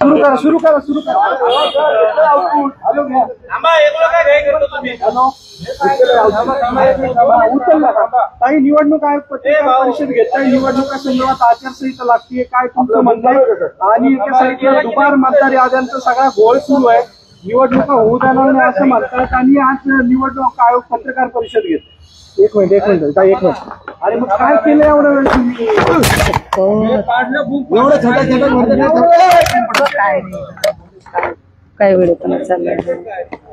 सुरू करा काही निवडणूक आयोग पत्रकार परिषद घेताय, निवडणुका संदर्भात आचारसंहिता लागते, काय तुमचं म्हणणं आहे? आणि एका साईडला दुबार मतदार याद्यांचा सगळा घोळ सुरू आहे, निवडणुका होऊ देणार नाही असं म्हणतात आणि आज निवडणूक आयोग पत्रकार परिषद घेत. एक मिनिट अरे मग काय केलं एवढं वेळ तुम्ही? काय वेळ पण चाललंय.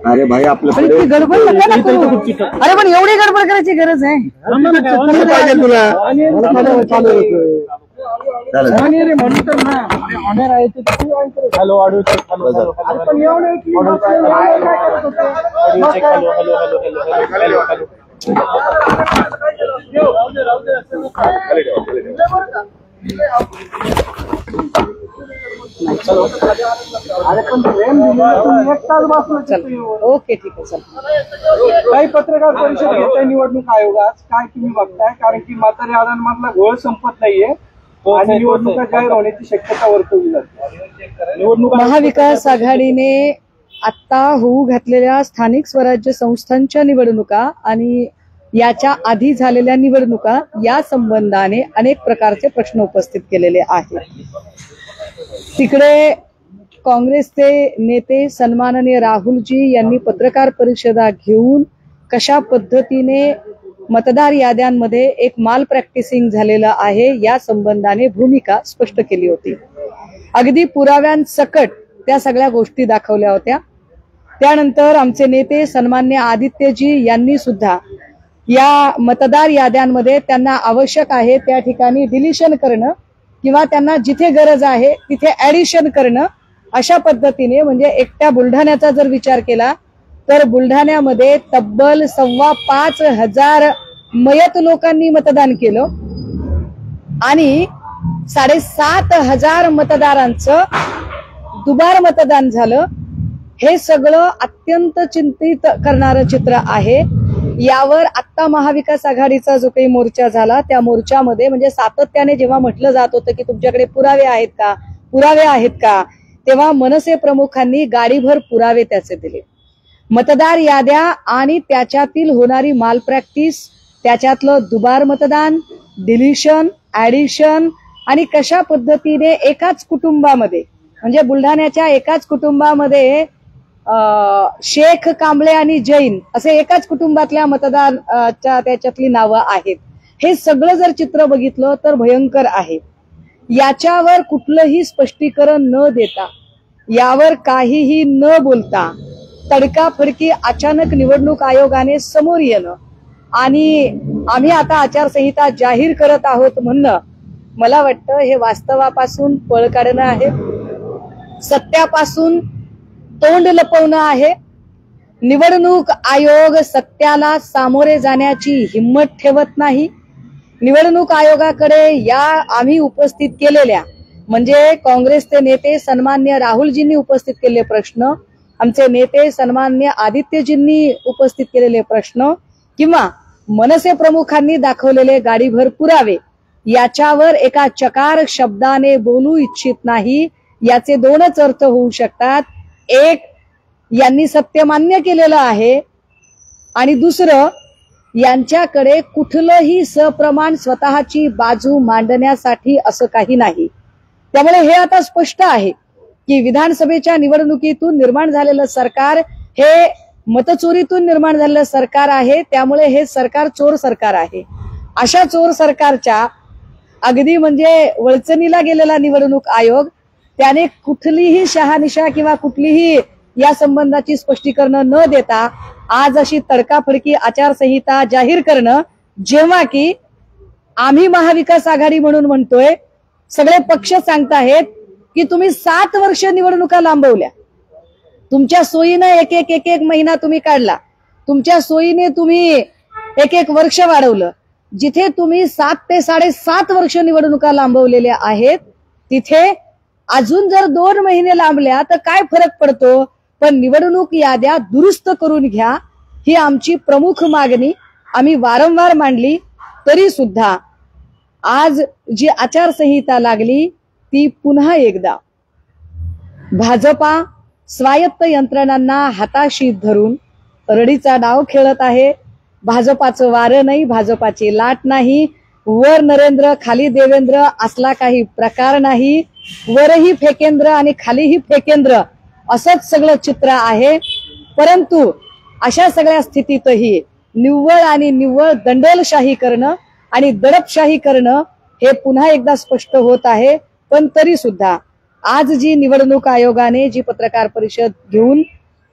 अरे भाई आपलं गडबड नका ना करू. अरे पण एवढी गडबड करायची गरज आहे तुला? ऑनर आहे हॅलो ऑडिओ पण एवढं अरे पण ओके ठीक आहे चल. काही पत्रकार परिषद घेताय निवडणूक आयोगात, काय तुम्ही बघताय? कारण की मतदार याद्यांमधला घोळ संपत नाहीये आणि निवडणुका जाहीर होण्याची शक्यता वर्तवली जाते. महाविकास आघाडीने आता होऊ घातलेल्या स्थानिक स्वराज्य संस्थांच्या निवडणुका आणि याच्या आधी झालेल्या निवडणुका या संबंधाने अनेक प्रकारचे प्रश्न उपस्थित केलेले आहेत. तिकडे काँग्रेसचे नेते सन्माननीय राहुलजी यांनी पत्रकार परिषदा घेऊन कशा पद्धतीने मतदार याद्यांमध्ये एक माल प्रॅक्टिसिंग झालेलं आहे या संबंधाने भूमिका स्पष्ट केली होती. अगदी पुराव्यांसकट त्या सगळ्या गोष्टी दाखवल्या होत्या. त्यानंतर आमचे नेते सन्मान्य आदित्यजी यांनी सुद्धा या मतदार याद्यांमध्ये त्यांना आवश्यक आहे त्या ठिकाणी डिलिशन करणं किंवा त्यांना जिथे गरज आहे तिथे ऍडिशन करणं अशा पद्धतीने, म्हणजे एकट्या बुलढाण्याचा जर विचार केला तर बुलढाण्यामध्ये तब्बल 5,500 मयत लोकांनी मतदान केलं आणि 7,500 मतदारांचं दुबार मतदान झालं. हे सगळं अत्यंत चिंतित करणारं चित्र आहे. यावर आत्ता महाविकास आघाडीचा जो काही मोर्चा झाला त्या मोर्चामध्ये म्हणजे सातत्याने जेव्हा म्हटलं जात होतं की तुमच्याकडे पुरावे आहेत का, तेव्हा मनसे प्रमुखांनी गाडीभर पुरावे त्याचे दिले. मतदार याद्या आणि त्याच्यातील होणारी माल प्रॅक्टिस, त्याच्यातलं दुबार मतदान, डिलिशन, ऍडिशन आणि कशा पद्धतीने एकाच कुटुंबामध्ये म्हणजे बुलढाण्याच्या एकाच कुटुंबामध्ये शेख, कांबळे आणि जैन असे एकाच कुटुंबातल्या मतदाराच्या त्याच्यातली नावं आहेत. हे सगळं जर चित्र बघितलं तर भयंकर आहे. याच्यावर कुठलंही स्पष्टीकरण न देता, यावर काहीही न बोलता तडकाफडकी अचानक निवडणूक आयोगाने समोर येणं आणि आम्ही आता आचारसंहिता जाहीर करत आहोत म्हणणं, मला वाटतं हे वास्तवापासून पळ काढणं आहे, सत्यापासून तोंड लपवणं आहे. निवडणूक आयोग सत्याला सामोरे जाण्याची हिम्मत ठेवत नाही. निवडणूक आयोगाकडे या आम्ही उपस्थित केलेल्या म्हणजे काँग्रेसचे नेते सन्मान्य राहुलजींनी उपस्थित केलेले प्रश्न, आमचे नेते सन्मान्य आदित्यजींनी उपस्थित केलेले प्रश्न किंवा मनसे प्रमुखांनी दाखवलेले गाडीभर पुरावे, याच्यावर एका चकार शब्दाने बोलू इच्छित नाही. याचे दोनच अर्थ होऊ शकतात. एक, यांनी सत्य मान्य केलेलं आहे आणि दुसरं, यांच्याकडे कुठलंही सप्रमाण स्वतःची बाजू मांडण्यासाठी असं काही नाही. त्यामुळे हे आता स्पष्ट आहे की विधानसभेच्या निवडणुकीतून निर्माण झालेलं सरकार हे मतचोरीतून निर्माण झालेलं सरकार आहे. त्यामुळे हे सरकार चोर सरकार आहे. अशा चोर सरकारच्या अगदी म्हणजे वळचणीला गेलेला निवडणूक आयोग त्याने कुठलीही शहानिशा किंवा कुठलीही या संबंधाची स्पष्टीकरण न देता आज अशी तडकाफडकी आचारसंहिता जाहीर करणं, जेव्हा की आम्ही महाविकास आघाडी म्हणून म्हणतोय, सगळे पक्ष सांगताहेत की तुम्ही 7 वर्ष निवडणुका लांबवल्या, तुमच्या सोयीनं एक एक महिना तुम्ही काढला, तुमच्या सोयीने तुम्ही एक वर्ष वाढवलं. जिथे तुम्ही 7 ते 7.5 वर्ष निवडणुका लांबवलेल्या आहेत तिथे अजून जर 2 महिने लांबल्या तर काय फरक पडतो, पण निवडणूक याद्या दुरुस्त करून घ्या ही आमची प्रमुख मागणी आम्ही वारंवार मांडली. तरी सुद्धा आज जी आचारसंहिता लागली ती पुन्हा एकदा भाजपा स्वायत्त यंत्रणांना हाताशी धरून रडीचा डाव खेळत आहे. भाजपाचं वारं नाही, भाजपाची लाट नाही, वर नरेंद्र खाली देवेंद्र असला काही प्रकार नाही. वरही फेकेंद्र आणि खालीही फेकेंद्र असंच सगळं चित्र आहे. परंतु अशा सगळ्या स्थितीतही निव्वळ आणि निव्वळ दंडलशाही करणं आणि दडपशाही करणं हे पुन्हा एकदा स्पष्ट होत आहे. पण तरी सुद्धा आज जी निवडणूक आयोगाने जी पत्रकार परिषद घेऊन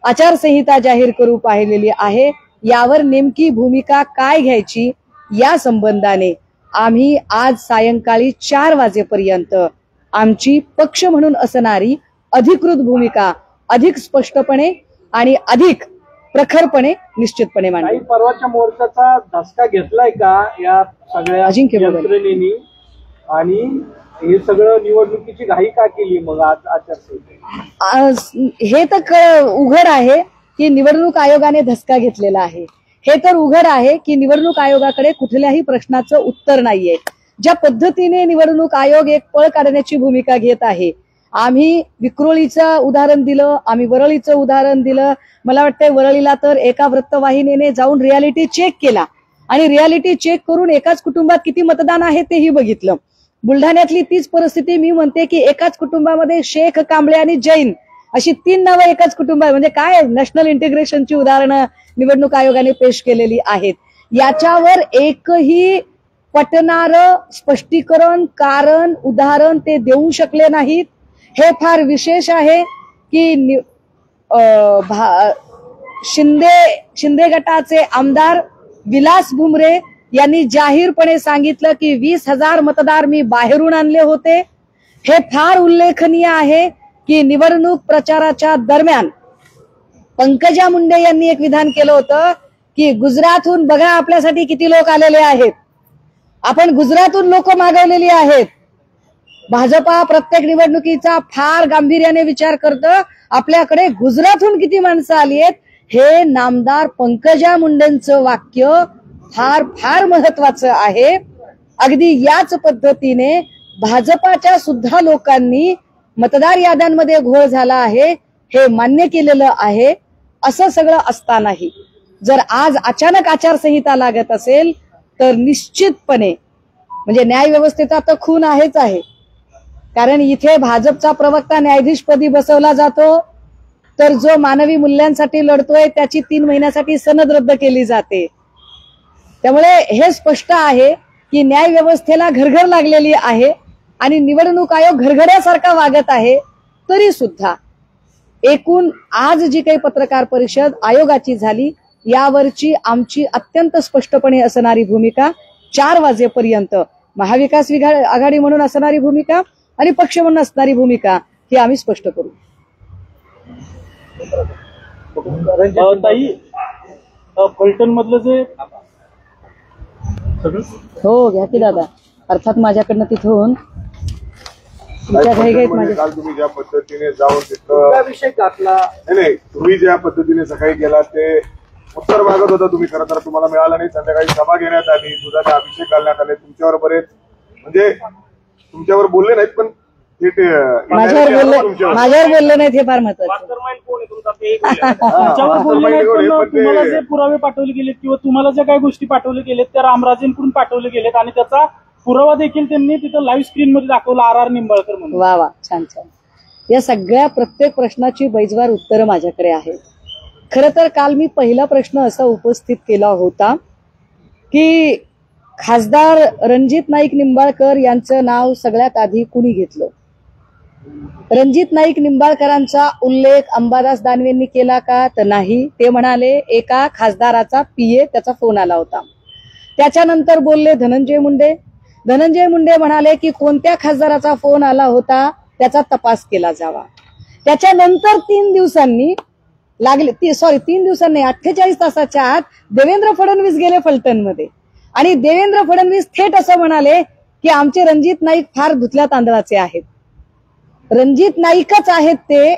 आचारसंहिता जाहीर करू पाहिलेली आहे, यावर नेमकी भूमिका काय घ्यायची या संबंधाने आम्ही आज सायंकाळी 4 वाजेपर्यंत आमची पक्ष म्हणून असणारी अधिकृत भूमिका अधिक स्पष्टपणे आणि अधिक प्रखरपणे निश्चितपणे मांडू. परवाच्या मोर्चाचा धसका घेतलाय का या सगळ्या यंत्रणेनी आणि हे सगळं निवडणुकीची घाई का केली मग आज आचारसंहिता? हे तर उघड आहे की निवडणूक आयोगाने धसका घेतलेला आहे. हे तर उघड आहे की निवडणूक आयोगाकडे कुठल्याही प्रश्नाचं उत्तर नाहीये. ज्या पद्धतीने निवडणूक आयोग एक पळ काढण्याची भूमिका घेत आहे, आम्ही विक्रोळीचं उदाहरण दिलं, आम्ही वरळीचं उदाहरण दिलं. मला वाटतंय वरळीला तर एका वृत्तवाहिनीने जाऊन रियालिटी चेक केला आणि रियालिटी चेक करून एकाच कुटुंबात किती मतदान आहे तेही बघितलं. बुलढाण्यातली तीच परिस्थिती मी म्हणते की एकाच कुटुंबामध्ये शेख, कांबळे आणि जैन अशी 3 नावं एकाच कुटुंबात, म्हणजे काय नॅशनल इंटिग्रेशनची उदाहरणं निवडणूक आयोगाने पेश केलेली आहेत. याच्यावर एकही पटणारं स्पष्टीकरण, कारण, उदाहरण ते देऊ शकले नाहीत. हे फार विशेष आहे की शिंदे गटाचे आमदार विलास भुमरे यांनी जाहीरपणे सांगितलं की 20,000 मतदार मी बाहेरून आणले होते. हे फार उल्लेखनीय आहे की निवडणूक प्रचाराच्या दरम्यान पंकजा मुंडे यांनी एक विधान केलं होतं की गुजरातहून बघा आपल्यासाठी किती लोक आलेले आहेत, आपण गुजरातहून लोक मागवलेली आहेत. भाजपा प्रत्येक निवडणुकीचा फार गांभीर्याने विचार करतं, आपल्याकडे गुजरातहून किती माणसं आली आहेत. हे नामदार पंकजा मुंडेंचं वाक्य फार फार महत्वाचं आहे. अगदी याच पद्धतीने भाजपाच्या सुद्धा लोकांनी मतदार याद्यांमध्ये घोळ झाला आहे हे मान्य केलेलं आहे. असं सगळं असतानाही जर आज अचानक आचारसंहिता लागत असेल तर निश्चितपणे म्हणजे न्याय व्यवस्थेचा तर खून आहेच आहे. कारण इथे भाजपचा प्रवक्ता न्यायाधीशपदी बसवला जातो, तर जो मानवी मूल्यांसाठी लढतोय त्याची 3 महिन्यासाठी सनद रद्द केली जाते. त्यामुळे हे स्पष्ट आहे की न्याय व्यवस्थेला घरघर लागलेली आहे आणि निवडणूक आयोग घरघऱ्यासारखा वागत आहे. तरी सुद्धा एकूण आज जी काही पत्रकार परिषद आयोगाची झाली यावरची आमची अत्यंत स्पष्टपणे असणारी भूमिका 4 वाजेपर्यंत महाविकास आघाडी म्हणून असणारी भूमिका आणि पक्ष म्हणून असणारी भूमिका ही आम्ही स्पष्ट करू. ताई, फलटण मधलं जे हो घ्या की दादा, अर्थात माझ्याकडनं तिथून काल तुम्ही ज्या पद्धतीने जाऊन तिथं विषय टाकला नाही, तुम्ही ज्या पद्धतीने सकाळी गेला ते उत्तर मागत होता तुम्ही, खरं तर तुम्हाला मिळालं नाही. संध्याकाळी सभा घेण्यात आली, दुधाने अभिषेक घालण्यात आले, तुमच्यावर बरेच म्हणजे तुमच्यावर बोलले नाहीत पण माझ्यावर बोलले नाहीत हे फार महत्वाचं. तुमच्यावर बोलले नाहीत पण तुम्हाला जे पुरावे पाठवले गेलेत किंवा तुम्हाला ज्या काही गोष्टी पाठवल्या गेलेत त्या रामराजेंकडून पाठवले गेलेत आणि त्याचा पुरावा देखील त्यांनी तिथं लाईव्ह स्क्रीन मध्ये दाखवला RR निंबाळकर म्हणून. वा वा, छान छान. या सगळ्या प्रत्येक प्रश्नाची बैजवार उत्तरं माझ्याकडे आहेत. खरं तर काल मी पहिला प्रश्न असा उपस्थित केला होता की खासदार रणजित नाईक निंबाळकर यांचं नाव सगळ्यात आधी कुणी घेतलं. रणजित नाईक निंबाळकरांचा उल्लेख अंबादास दानवेंनी केला का, तर नाही. ते म्हणाले एका खासदाराचा PA त्याचा फोन आला होता. त्याच्यानंतर बोलले धनंजय मुंडे. धनंजय मुंडे म्हणाले की कोणत्या खासदाराचा फोन आला होता त्याचा तपास केला जावा. त्याच्यानंतर 3 दिवसांनी 48 तासाच्या आत देवेंद्र फडणवीस गेले फलटणमध्ये आणि देवेंद्र फडणवीस थेट असं म्हणाले की आमचे रणजित नाईक फार धुतल्या तांदळाचे आहेत. रणजित नाईकच आहेत ते,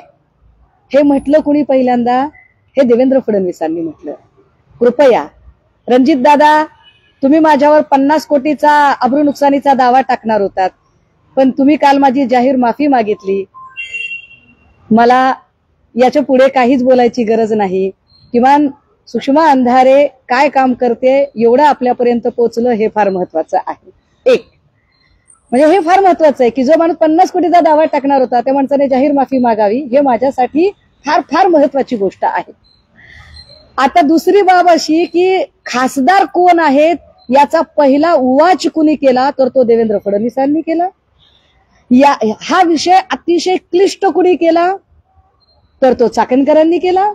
हे म्हटलं कुणी पहिल्यांदा, हे देवेंद्र फडणवीसांनी म्हटलं. कृपया रणजित दादा, तुम्ही माझ्यावर 50 कोटीचा अब्रू नुकसानीचा दावा टाकणार होतात, पण तुम्ही काल माझी जाहीर माफी मागितली. मला याच्या पुढे काहीच बोलायची गरज नाही. किमान सुषमा अंधारे काय काम करते एवढं आपल्यापर्यंत पोहोचलं हे फार महत्वाचं आहे. एक म्हणजे हे फार महत्वाचं आहे की जो माणूस 50 कोटीचा दावा टाकणार होता त्या माणसाने जाहीर माफी मागावी, हे माझ्यासाठी फार फार महत्वाची गोष्ट आहे. आता दुसरी बाब अशी की खासदार कोण आहेत याचा पहिला उवाच कुणी केला तर तो देवेंद्र फडणवीसांनी केला. हा विषय अतिशय क्लिष्ट कुणी केला तर तो चाकणकरांनी केला.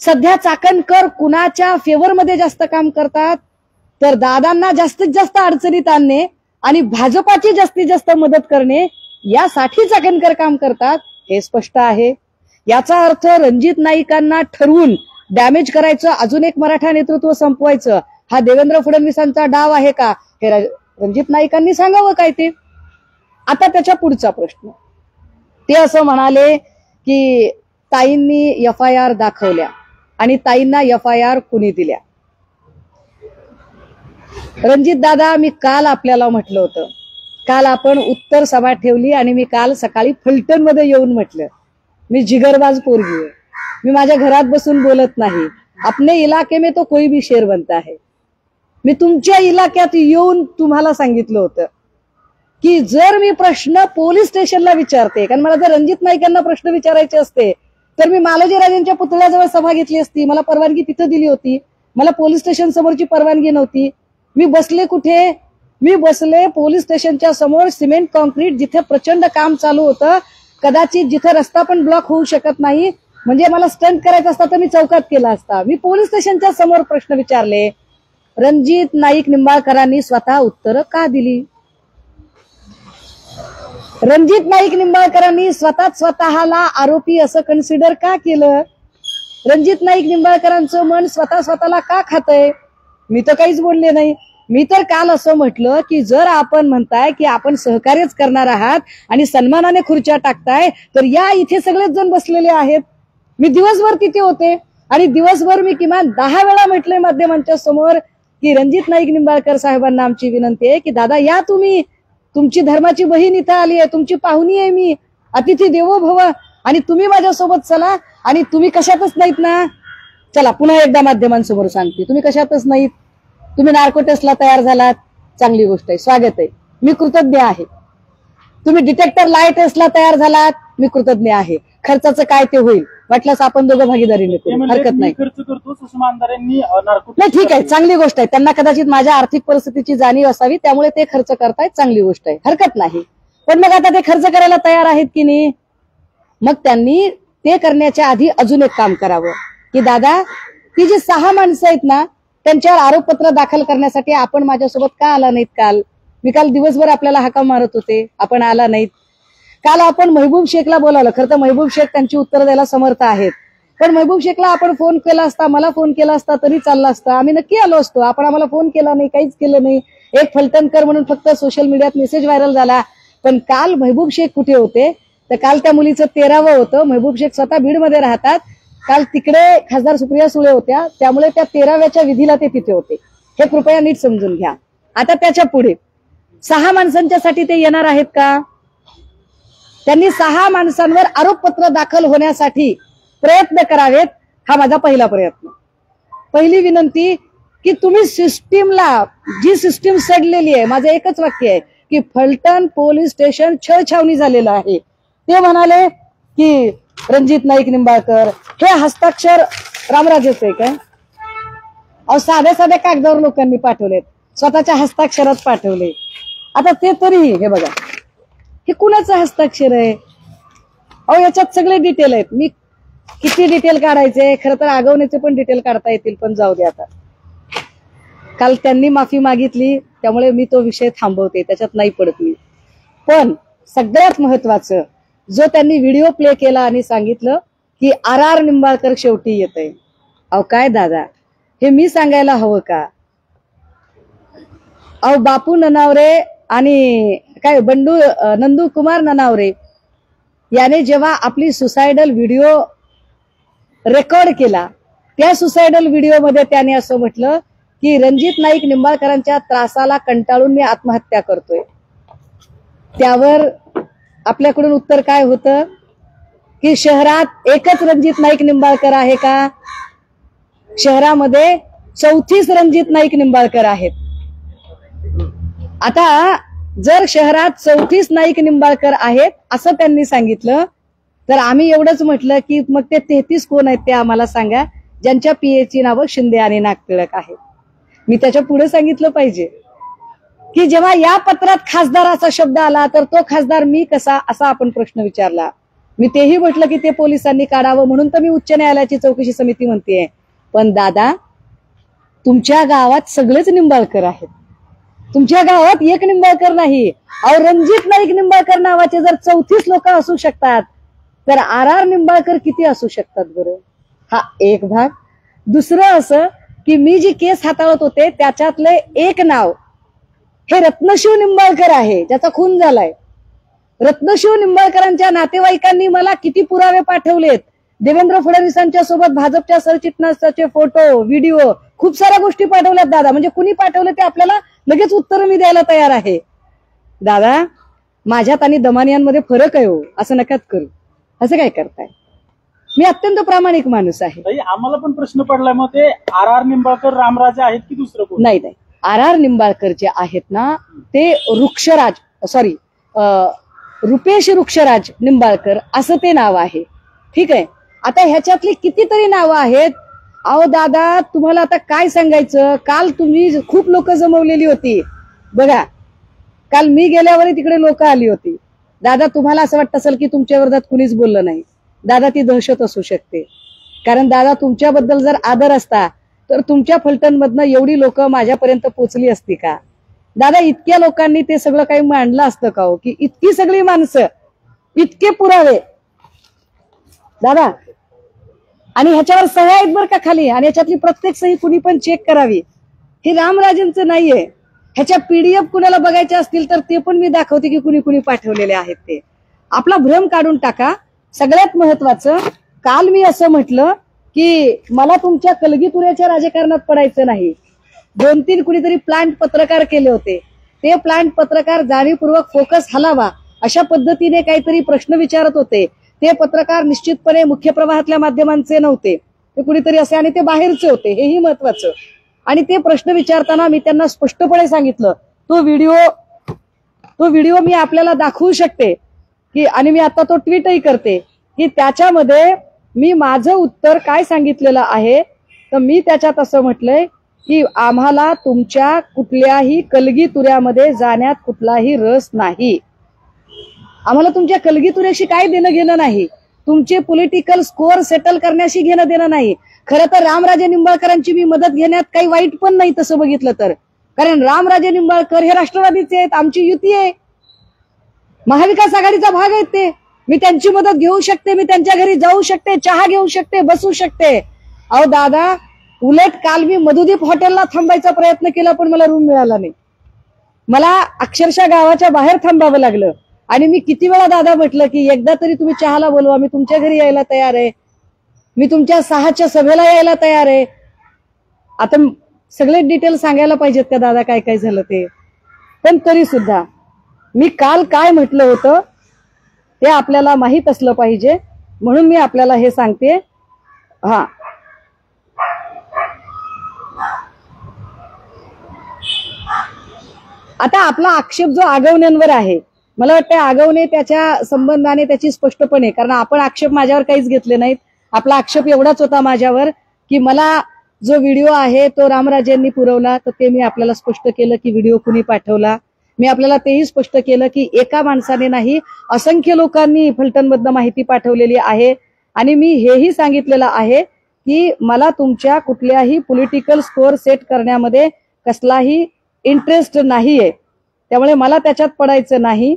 सध्या चाकणकर कुणाच्या फेवरमध्ये जास्त काम करतात तर दादांना जास्तीत जास्त अडचणीत आणणे आणि भाजपाची जास्तीत जास्त मदत करणे यासाठी चाकणकर काम करतात हे स्पष्ट आहे. याचा अर्थ रणजित नाईकांना ठरवून डॅमेज करायचं, अजून एक मराठा नेतृत्व संपवायचं हा देवेंद्र फडणवीसांचा डाव आहे का हे रणजित नाईकांनी सांगावं काय ते. आता त्याच्या पुढचा प्रश्न, ते असं म्हणाले की ताईंनी FIR दाखवल्या आणि ताईंना FIR कुणी दिल्या. रणजित दादा, मी काल आपल्याला म्हटलं होतं, काल आपण उत्तर सभा ठेवली आणि मी काल सकाळी फलटण मध्ये येऊन म्हटलं मी जिगरबाज पोरगी आहे, मी माझ्या घरात बसून बोलत नाही, अपने इलाके में तो कोई भी शेर बनता है. मी तुमच्या इलाक्यात येऊन तुम्हाला सांगितलं होतं की जर मी प्रश्न पोलीस स्टेशनला विचारते, कारण मला जर रणजित नाईकांना प्रश्न विचारायचे असते तर मी मालोजीराजेंच्या पुतळ्याजवळ सभा घेतली असती, मला परवानगी तिथं दिली होती, मला पोलीस स्टेशन समोरची परवानगी नव्हती. मी बसले कुठे? मी बसले पोलीस स्टेशनच्या समोर, सिमेंट कॉन्क्रीट जिथे प्रचंड काम चालू होतं, कदाचित जिथे रस्ता पण ब्लॉक होऊ शकत नाही, म्हणजे मला स्टंट करायचा असता तर मी चौकात केला असता. मी पोलीस स्टेशनच्या समोर प्रश्न विचारले. रणजित नाईक निंबाळकरांनी स्वतः उत्तरं का दिली? रणजित नाईक निंबाळकरांनी स्वतःला आरोपी असं कन्सिडर का केलं? रणजित नाईक निंबाळकरांचं मन स्वतःला का खातंय? मी तर काहीच बोलले नाही. मी तर काल असं म्हटलं की जर आपण म्हणताय की आपण सहकार्यच करणार आहात आणि सन्मानाने खुर्च्या टाकताय तर या इथे सगळेच जण बसलेले आहेत. मी दिवसभर तिथे होते आणि दिवसभर मी किमान 10 वेळा म्हटलंय माध्यमांच्या समोर की रणजित नाईक निंबाळकर साहेबांना आमची विनंती आहे की दादा या, तुम्ही, तुमची धर्माची बहीण इथं आली आहे, तुमची पाहुणी आहे मी, अतिथी देवो भव, आणि तुम्ही माझ्यासोबत चला. आणि तुम्ही कशातच नाहीत ना. चला पुन्हा एकदा माध्यमांसमोर सांगते, तुम्ही कशातच नाहीत. तुम्ही नार्को टेस्टला तयार झालात, चांगली गोष्ट आहे, स्वागत आहे, मी कृतज्ञ आहे. तुम्ही डिटेक्टर लाय टेस्टला तयार झालात, मी कृतज्ञ आहे. खर्चाचं काय ते होईल, वाटल्यास आपण दोघं भागीदारीने करू, हरकत नाही. खर्च करतो सुषमा अंधारेंनी नाही, ठीक आहे, चांगली गोष्ट आहे. त्यांना कदाचित माझ्या आर्थिक परिस्थितीची जाणीव असावी त्यामुळे ते खर्च करतायत, चांगली गोष्ट आहे, हरकत नाही. पण मग आता ते खर्च करायला तयार आहेत की नाही? मग त्यांनी ते करण्याच्या आधी अजून एक काम करावं की दादा, ती जी 6 माणसं आहेत ना त्यांच्यावर आरोपपत्र दाखल करण्यासाठी आपण माझ्यासोबत का आला नाहीत? काल मी दिवसभर आपल्याला हाका मारत होते, आपण आला नाहीत. काल आपण महबूब शेखला बोलावलं. खरं तर महबूब शेख त्यांची उत्तर द्यायला समर्थ आहेत, पण महबूब शेखला आपण फोन केला असता, मला फोन केला असता तरी चालला असता, आम्ही नक्की आलो असतो. आपण आम्हाला फोन केला नाही, काहीच केलं नाही. एक फलटणकर म्हणून फक्त सोशल मीडियात मेसेज व्हायरल झाला. पण काल महबूब शेख कुठे होते? तर काल त्या मुलीचं 13वं होतं. महबूब शेख स्वतः बीडमध्ये राहतात. काल तिकडे खासदार सुप्रिया सुळे होत्या, त्यामुळे त्या 13व्याच्या विधीला ते तिथे होते. हे कृपया नीट समजून घ्या. आता त्याच्या पुढे 6 माणसांच्यासाठी ते येणार आहेत का? त्यांनी 6 माणसांवर आरोपपत्र दाखल होण्यासाठी प्रयत्न करावेत, हा माझा पहिला प्रयत्न. पहिली विनंती की तुम्ही सिस्टीमला, जी सिस्टीम सडलेली आहे, माझं एकच वाक्य आहे की फलटण पोलीस स्टेशन छळछावणी झालेलं आहे. ते म्हणाले की रणजित नाईक निंबाळकर हे हस्ताक्षर रामराजेच आहे काय? अहो, साध्या साध्या कागदावर लोकांनी पाठवलेत, स्वतःच्या हस्ताक्षरात पाठवले. आता ते तरी हे बघा, हे कुणाचं हस्ताक्षर आहे? अहो, याच्यात सगळे डिटेल आहेत. मी किती डिटेल काढायचे? खरं तर आगवण्याचे पण डिटेल काढता येतील, पण जाऊ दे. आता काल त्यांनी माफी मागितली त्यामुळे मी तो विषय थांबवते, त्याच्यात नाही पडत मी. पण सगळ्यात महत्वाचं, जो त्यांनी व्हिडिओ प्ले केला आणि सांगितलं की RR निंबाळकर शेवटी येतंय. अहो काय दादा, हे मी सांगायला हवं का? अहो, बापू ननावरे आणि काय नंदू कुमार ननावरे याने जेव्हा आपली सुसायडल व्हिडिओ रेकॉर्ड केला, त्या सुसायडल व्हिडिओमध्ये त्याने असं म्हटलं की रणजित नाईक निंबाळकरांच्या त्रासाला कंटाळून मी आत्महत्या करतोय. त्यावर आपल्याकडून उत्तर काय होतं की शहरात एकच रणजित नाईक निंबाळकर आहे का? शहरामध्ये 34 रणजित नाईक निंबाळकर आहेत. आता जर शहरात 34 नाईक निंबाळकर आहेत असं त्यांनी सांगितलं, तर आम्ही एवढंच म्हटलं की मग ते 33 कोण आहेत ते आम्हाला सांगा, ज्यांच्या पीएची नावं शिंदे आणि नागटिळक आहेत. मी त्याच्या पुढे सांगितलं पाहिजे की जेव्हा या पत्रात खासदार असा शब्द आला तर तो खासदार मी कसा, असा आपण प्रश्न विचारला. मी तेही म्हटलं की ते पोलिसांनी काढावं, म्हणून तर मी उच्च न्यायालयाची चौकशी समिती म्हणतेय. पण दादा, तुमच्या गावात सगळेच निंबाळकर आहेत, तुमच्या गावात एक निंबाळकर नाही. अहो, रणजित नाईक निंबाळकर नावाचे जर 34 लोक असू शकतात, तर आर निंबाळकर किती असू शकतात बरं? हा एक भाग. दुसरं असं की मी जी केस हाताळत होते त्याच्यातले एक नाव हे रत्नशिव निंबाळकर आहे, ज्याचा खून झालाय. रत्नशिव निंबाळकरांच्या नातेवाईकांनी मला किती पुरावे पाठवलेत. देवेंद्र फडणवीसांच्या सोबत भाजपच्या सरचिटणीसाचे फोटो, व्हिडिओ, खूप साऱ्या गोष्टी पाठवल्यात दादा. म्हणजे कुणी पाठवलं ते आपल्याला लगेच उत्तर मी द्यायला तयार आहे. दादा, माझ्यात आणि दमानियांमध्ये फरक आहे हो, असं नकाच करू. असं काय करताय? मी अत्यंत प्रामाणिक माणूस आहे. आम्हाला पण प्रश्न पडलाय, मग ते आर निंबाळकर रामराजे आहेत की दुसरं कोण? नाही, आर निंबाळकर जे आहेत ना ते रुपेश वृक्षराज निंबाळकर असं ते नाव आहे. ठीक आहे. आता ह्याच्यातली कितीतरी नावं आहेत. अहो दादा, तुम्हाला आता काय सांगायचं, काल तुम्ही खूप लोक जमवलेली होती बघा. काल मी गेल्यावर तिकडे लोक आली होती. दादा, तुम्हाला असं वाटत असेल की तुमच्या विरोधात कुणीच बोललं नाही. दादा, ती दहशत असू शकते. कारण दादा, तुमच्याबद्दल जर आदर असता तर तुमच्या फलटणमधनं एवढी लोक माझ्यापर्यंत पोचली असती का? दादा, इतक्या लोकांनी ते सगळं काही मांडलं असतं का हो? की इतकी सगळी माणसं, इतके पुरावे दादा, आणि ह्याच्यावर सह्या आहेत बरं का खाली, आणि ह्याच्यातली प्रत्येक सही कुणी पण चेक करावी. हे रामराजेंचं नाहीये. ह्याच्या पीडीएफ कुणाला बघायच्या असतील तर ते पण मी दाखवते की कुणी कुणी पाठवलेले आहेत ते. आपला भ्रम काढून टाका. सगळ्यात महत्वाचं, काल मी असं म्हटलं की मला तुमच्या कलगीतुऱ्याच्या राजकारणात पडायचं नाही. 2-3 कुणीतरी प्लांट पत्रकार केले होते. ते प्लांट पत्रकार जाणीवपूर्वक फोकस हलावा अशा पद्धतीने काहीतरी प्रश्न विचारत होते. ते पत्रकार निश्चितपणे मुख्य प्रवाहातल्या माध्यमांचे नव्हते, ते कुणीतरी असे, आणि ते बाहेरचे होते, हेही महत्वाचं. आणि ते प्रश्न विचारताना मी त्यांना स्पष्टपणे सांगितलं, तो व्हिडिओ मी आपल्याला दाखवू शकते की, आणि मी आता तो ट्विटही करते की त्याच्यामध्ये मी माझं उत्तर काय सांगितलेलं आहे. तर मी त्याच्यात असं म्हटलंय की आम्हाला तुमच्या कुठल्याही कलगीतुऱ्यामध्ये जाण्यात कुठलाही रस नाही. आम्हाला तुमच्या कलगीतुऱ्याशी काय देणं घेणं नाही. तुमचे पॉलिटिकल स्कोअर सेटल करण्याशी घेणं देणं नाही. खरं तर रामराजे निंबाळकरांची मी मदत घेण्यात काही वाईट पण नाही तसं बघितलं तर. कारण रामराजे निंबाळकर हे राष्ट्रवादीचे आहेत, आमची युती आहे, महाविकास आघाडीचा भाग आहेत ते. मी त्यांची मदत घेऊ शकते, मी त्यांच्या घरी जाऊ शकते, चहा घेऊ शकते, बसू शकते. अहो दादा, उलट काल मी मधुदीप हॉटेलला थांबायचा प्रयत्न केला पण मला रूम मिळाला नाही. मला अक्षरशः गावाच्या बाहेर थांबावं लागलं. आणि मी किती वेळा दादा म्हटलं की एकदा तरी तुम्ही चहाला बोलवा, मी तुमच्या घरी यायला तयार आहे, मी तुमच्या 6च्या सभेला यायला तयार आहे. आता सगळे डिटेल सांगायला पाहिजेत का दादा काय काय झालं ते? पण तरी सुद्धा मी काल काय म्हटलं होतं ते आपल्याला माहित असलं पाहिजे, म्हणून मी आपल्याला हे सांगते. हा, आता आपला आक्षेप जो आगवण्यांवर आहे, मला वाटतं आगवणे त्याच्या संबंधाने त्याची स्पष्टपणे, कारण आपण आक्षेप माझ्यावर काहीच घेतले नाहीत. आपला आक्षेप एवढाच होता माझ्यावर की मला जो व्हिडिओ आहे तो रामराजेंनी पुरवला, तर ते मी आपल्याला स्पष्ट केलं की व्हिडिओ कुणी पाठवला. मी आपल्याला तेही स्पष्ट केलं की एका माणसाने नाही, असंख्य लोकांनी फलटणमधनं माहिती पाठवलेली आहे. आणि मी हेही सांगितलेलं आहे की मला तुमच्या कुठल्याही पॉलिटिकल स्कोअर सेट करण्यामध्ये कसलाही इंटरेस्ट नाहीये, त्यामुळे मला त्याच्यात पडायचं नाही.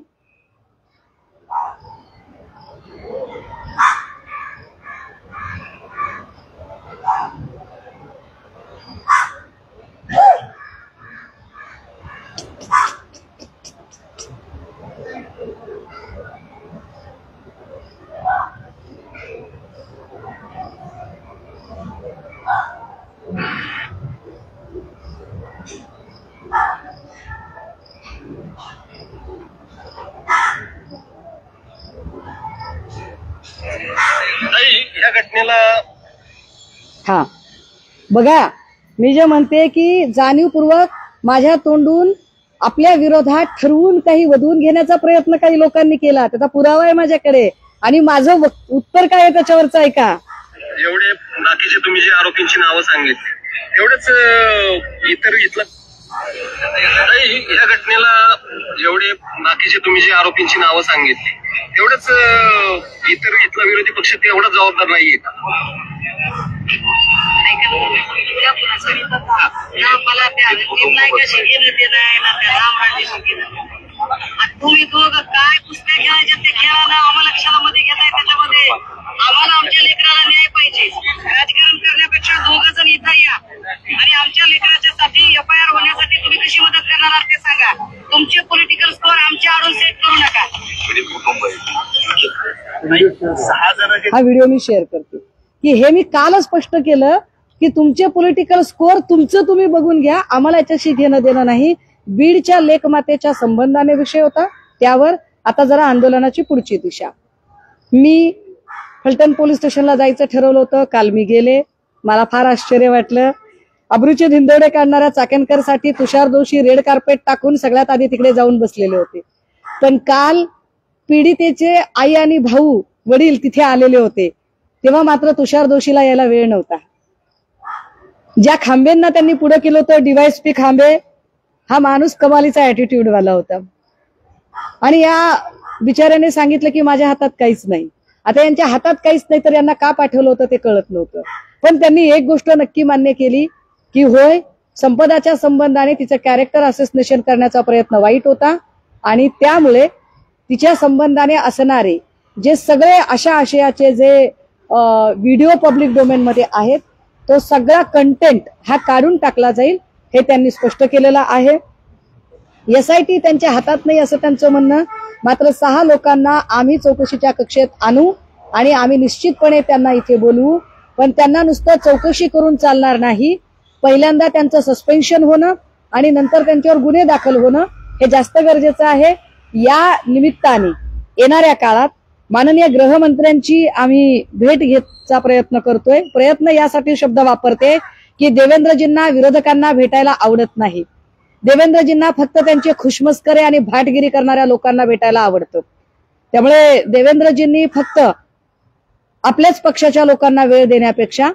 या घटनेला हा बघा, मी जे म्हणते की जाणीवपूर्वक माझ्या तोंडून आपल्या विरोधात ठरवून काही वधवून घेण्याचा प्रयत्न काही लोकांनी केला, त्याचा पुरावा आहे माझ्याकडे, आणि माझं उत्तर काय आहे त्याच्यावरचं ऐका. एवढे बाकीचे तुम्ही जे आरोपींची नावं सांगितली एवढंच इतर इथलं या घटनेला जेवढे बाकीचे तुम्ही जे आरोपींची नावं सांगितली एवढंच इतर इथला विरोधी पक्ष ते एवढा जबाबदार नाहीये का? मला तुम्ही दोघं काय कुस्त्या खेळायच्या ते खेळायला आम्हाला क्षणामध्ये घेताय, त्याच्यामध्ये आम्हाला आमच्या लेकराला न्याय पाहिजे. राजकारण करण्यापेक्षा दोघं जण इथं या आणि आमच्या लेकराच्या साठी FIR होण्यासाठी तुम्ही कशी मदत करणार आहात ते सांगा. तुमचे पॉलिटिकल स्कोर आमच्या आडून सेट करू नका. हा व्हिडिओ मी शेअर करते की हे मी कालच स्पष्ट केलं की तुमचे पॉलिटिकल स्कोर तुमचं तुम्ही बघून घ्या, आम्हाला याच्याशी घेणं देणं नाही. बीडच्या लेकमातेच्या संबंधाने विषय होता, त्यावर आता जरा आंदोलनाची पुढची दिशा. मी फलटण पोलीस स्टेशनला जायचं ठरवलं होतं, काल मी गेले. मला फार आश्चर्य वाटलं. अब्रूचे धिंदोडे काढणाऱ्या चाकणकरसाठी तुषार दोषी रेड कार्पेट टाकून सगळ्यात आधी तिकडे जाऊन बसलेले होते. पण काल पीडितेचे आई आणि भाऊ वडील तिथे आलेले होते, तेव्हा मात्र तुषार दोषीला यायला वेळ नव्हता. ज्या खांबेंना त्यांनी पुढे केलं होतं, DYSP खांबे, हा माणूस कमालीचा ऍटिट्यूड वाला होता. आणि या बिचाऱ्याने सांगितलं की माझ्या हातात काहीच नाही. आता यांच्या हातात काहीच नाही तर यांना का पाठवलं होतं ते कळत नव्हतं. पण त्यांनी एक गोष्ट नक्की मान्य केली की होय, संपदाच्या संबंधाने तिचं कॅरेक्टर असेसिनेशन करण्याचा प्रयत्न वाईट होता आणि त्यामुळे तिच्या संबंधाने असणारे जे सगळे अशा आशयाचे जे व्हिडिओ पब्लिक डोमेन मध्ये आहेत तो सगळा कंटेंट हा काढून टाकला जाईल, हे त्यांनी स्पष्ट केलेलं आहे. SIT त्यांच्या हातात नाही असं त्यांचं म्हणणं. मात्र 6 लोकांना आम्ही चौकशीच्या कक्षेत आणू आणि आम्ही निश्चितपणे त्यांना इथे बोलवू. पण त्यांना नुसतं चौकशी करून चालणार नाही. पहिल्यांदा त्यांचं सस्पेन्शन होणं आणि नंतर त्यांच्यावर गुन्हे दाखल होणं हे जास्त गरजेचं आहे. या निमित्ताने येणाऱ्या काळात माननीय गृहमंत्र्यांची आम्ही भेट घेण्याचा प्रयत्न करतोय. प्रयत्न यासाठी शब्द वापरते की देवेंद्रजींना विरोधकांना भेटायला आवडत नाही. देवेंद्रजींना फक्त त्यांचे खुशमस्करे आणि भाटगिरी करणाऱ्या लोकांना भेटायला आवडतं. त्यामुळे देवेंद्रजींनी फक्त आपल्याच पक्षाच्या लोकांना वेळ देण्यापेक्षा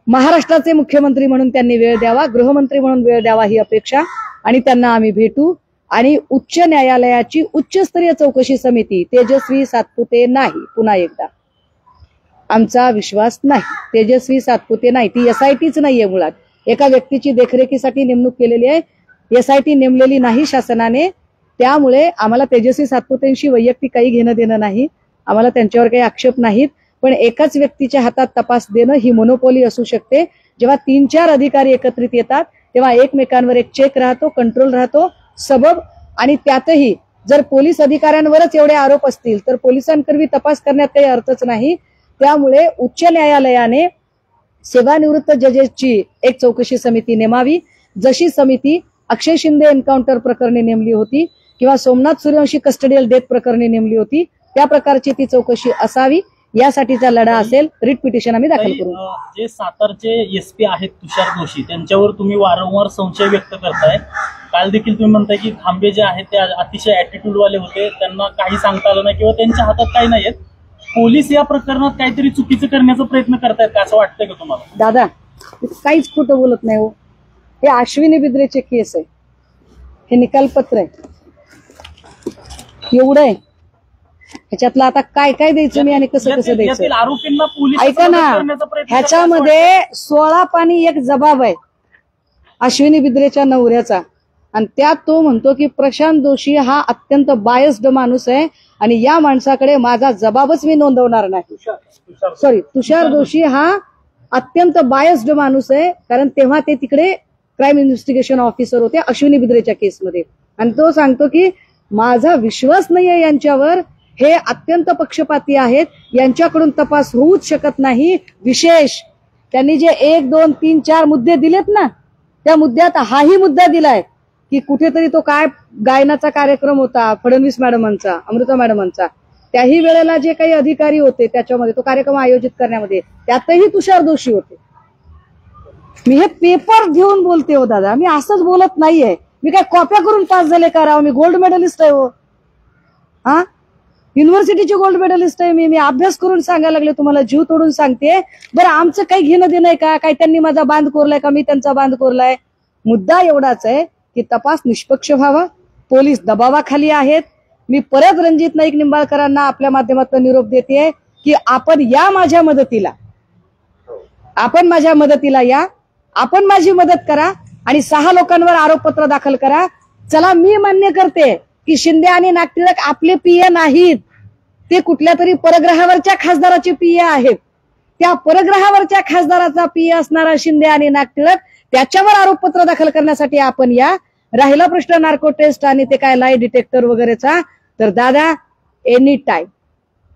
महाराष्ट्राचे मुख्यमंत्री म्हणून त्यांनी वेळ द्यावा, गृहमंत्री म्हणून वेळ द्यावा ही अपेक्षा. आणि त्यांना आम्ही भेटू. आणि उच्च न्यायालयाची उच्चस्तरीय चौकशी समिती तेजस्वी सातपुते नाही, पुन्हा एकदा आमचा विश्वास नाही. तेजस्वी सातपुते नाही, ती SITच नाहीये. मुळात एका व्यक्तीची देखरेखीसाठी नेमणूक केलेली आहे, SIT नेमलेली नाही शासनाने. त्यामुळे आम्हाला तेजस्वी सातपुतेंशी वैयक्तिक काही घेणं देणं नाही, आम्हाला त्यांच्यावर काही आक्षेप नाहीत. पण एकाच व्यक्तीच्या हातात तपास देणं ही मोनोपोली असू शकते. जेव्हा 3-4 अधिकारी एकत्रित येतात तेव्हा एकमेकांवर एक चेक राहतो, कंट्रोल राहतो, सबब. आणि त्यातही जर पोलीस अधिकाऱ्यांवरच एवढे आरोप असतील तर पोलिसांकरवी तपास करण्यात काही अर्थच नाही. त्यामुळे उच्च न्यायालयाने सेवानिवृत्त जजेसची एक चौकशी समिती नेमावी. जशी समिती अक्षय शिंदे एन्काउंटर प्रकरणी नेमली होती किंवा सोमनाथ सूर्यवंशी कस्टडियल डेथ प्रकरणी नेमली होती, त्या प्रकारची ती चौकशी असावी. यासाठीचा लढा असेल. रिट पिटिशन आम्ही दाखल करू. जे सातारचे SP आहेत तुषार दोषी, त्यांच्यावर तुम्ही वारंवार संशय व्यक्त करताय. काल देखील तुम्ही म्हणताय की खांबे जे आहेत ते अतिशय ऍटिट्यूड वाले होते, त्यांना काही सांगता आलं नाही किंवा त्यांच्या हातात काही नाहीयेत. पोलीस या प्रकरणात काहीतरी चुकीचं करण्याचा प्रयत्न करतायत का, असं वाटतंय का तुम्हाला? दादा काहीच खोटं बोलत नाही हो. हे अश्विनी बिद्रेचे केस आहे, हे निकालपत्र आहे, एवढं आहे. ह्याच्यातलं आता काय काय द्यायचं मी आणि कसं कसं द्यायचं आरोपींना पोलीस ऐका ना. ह्याच्यामध्ये 16 पानी एक जबाब आहे अश्विनी बिद्रेच्या नवऱ्याचा, आणि त्यात तो म्हणतो की प्रशांत दोषी हा अत्यंत बायस्ड माणूस आहे आणि या माणसाकडे माझा जबाबच मी नोंदवणार नाही. सॉरी, तुषार दोषी हा अत्यंत बायस्ड माणूस आहे, कारण तेव्हा ते तिकडे क्राईम इन्व्हेस्टिगेशन ऑफिसर होते अश्विनी बिद्रेच्या केसमध्ये. आणि तो सांगतो की माझा विश्वास नाहीये यांच्यावर, हे अत्यंत पक्षपाती आहेत, यांच्याकडून तपास होऊच शकत नाही. विशेष त्यांनी जे 1, 2, 3, 4 मुद्दे दिलेत ना, त्या मुद्द्यात हाही मुद्दा दिलाय की कुठेतरी तो काय गायनाचा कार्यक्रम होता फडणवीस मॅडमांचा, अमृता मॅडमांचा, त्याही वेळेला जे काही अधिकारी होते त्याच्यामध्ये तो कार्यक्रम आयोजित करण्यामध्ये त्यातही तुषार दोषी होते. मी हे पेपर घेऊन बोलते हो दादा, मी असंच बोलत नाहीये. मी काय कॉप्या करून पास झाले का राव? मी गोल्ड मेडलिस्ट आहे हो. हा, युनिव्हर्सिटीचे गोल्ड मेडलिस्ट आहे मी अभ्यास करून सांगायला लागले तुम्हाला, जीव तोडून सांगते. बरं, आमचं काही घेणं देणं आहे का? काय त्यांनी माझा बांध कोरलाय का मी त्यांचा बांध कोरलाय? मुद्दा एवढाच आहे की तपास निष्पक्ष व्हावा. पोलीस दबावाखाली आहेत. मी परत रणजित नाईक निंबाळकरांना आपल्या माध्यमातून निरोप देते की आपण या माझ्या मदतीला, आपण माझ्या मदतीला या, आपण माझी मदत करा आणि 6 लोकांवर आरोपपत्र दाखल करा. चला, मी मान्य करते की शिंदे आणि नागटिळक आपले पीए नाहीत, ते कुठल्या तरी परग्रहावरच्या खासदाराचे पीए आहेत. त्या परग्रहावरच्या खासदाराचा पीए असणारा शिंदे आणि नागटिळक त्याच्यावर आरोपपत्र दाखल करण्यासाठी आपण या. राहिला प्रश्न नार्को टेस्ट आणि ते काय लाई डिटेक्टर वगैरेचा, तर दादा any time,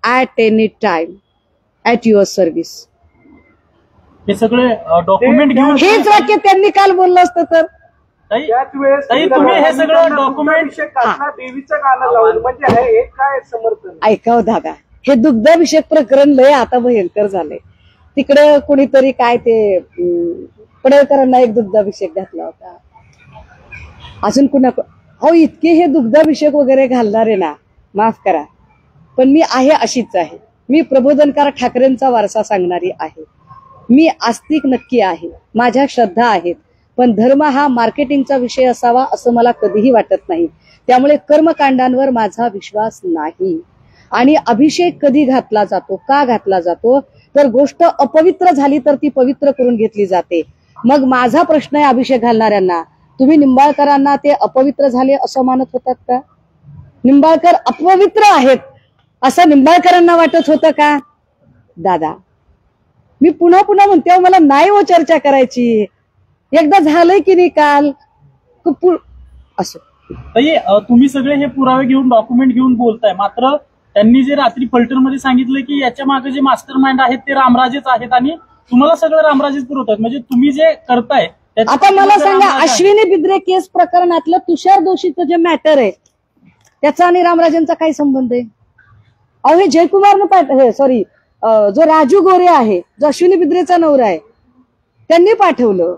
at any time, at your service. हे सगळे डॉक्युमेंट घेऊन हेच वाक्य त्यांनी काल बोललं असतं तर त्याच वेळेस तुम्ही हे सगळं डॉक्युमेंट देवीचं गाणं लावून म्हणजे हे काय समर्थन? ऐकाव दादा, हे दुग्धविषयक प्रकरण लय आता भयंकर झालंय. तिकडे कुणीतरी काय ते पडळकरांना एक दुग्धविषयक घातला होता. अजून कुणा हो इतके हे दुग्धविषयक वगैरे घालणारे ना, माफ करा पण मी आहे अशीच आहे. मी प्रबोधनकार ठाकरेंचा वारसा सांगणारी आहे. मी आस्तिक नक्की आहे, माझ्या श्रद्धा आहेत, पण धर्म हा मार्केटिंगचा विषय असावा असं मला कधीही वाटत नाही. त्यामुळे कर्मकांडांवर माझा विश्वास नाही. आणि अभिषेक कधी घातला जातो, का घातला जातो, तर गोष्ट अपवित्र झाली तर ती पवित्र करून घेतली जाते. मग माझा प्रश्न आहे अभिषेक घालणाऱ्यांना, तुम्ही निंबाळकरांना ते अपवित्र झाले असं मानत होतात का? निंबाळकर अपवित्र आहेत असं निंबाळकरांना वाटत होतं का? दादा, मी पुन्हा पुन्हा म्हणते मला नाही हो चर्चा करायची. एकदा झालंय की नाही काल असं. तुम्ही सगळे हे पुरावे घेऊन डॉक्युमेंट घेऊन बोलताय, मात्र त्यांनी जे रात्री फलटरमध्ये सांगितलं की याच्या मागे जे मास्टर माइंड आहेत ते रामराजेच आहेत आणि तुम्हाला सगळं रामराजेच पुरवतात. म्हणजे तुम्ही जे करताय आता मला सांगा, अश्विनी बिद्रे केस प्रकरणातलं तुषार दोषीचं जे मॅटर आहे त्याचा आणि रामराजेंचा काय संबंध आहे? अहो हे जयकुमारनं सॉरी जो राजू गोरे आहे, जो अश्विनी बिद्रेचा नवरा आहे, त्यांनी पाठवलं.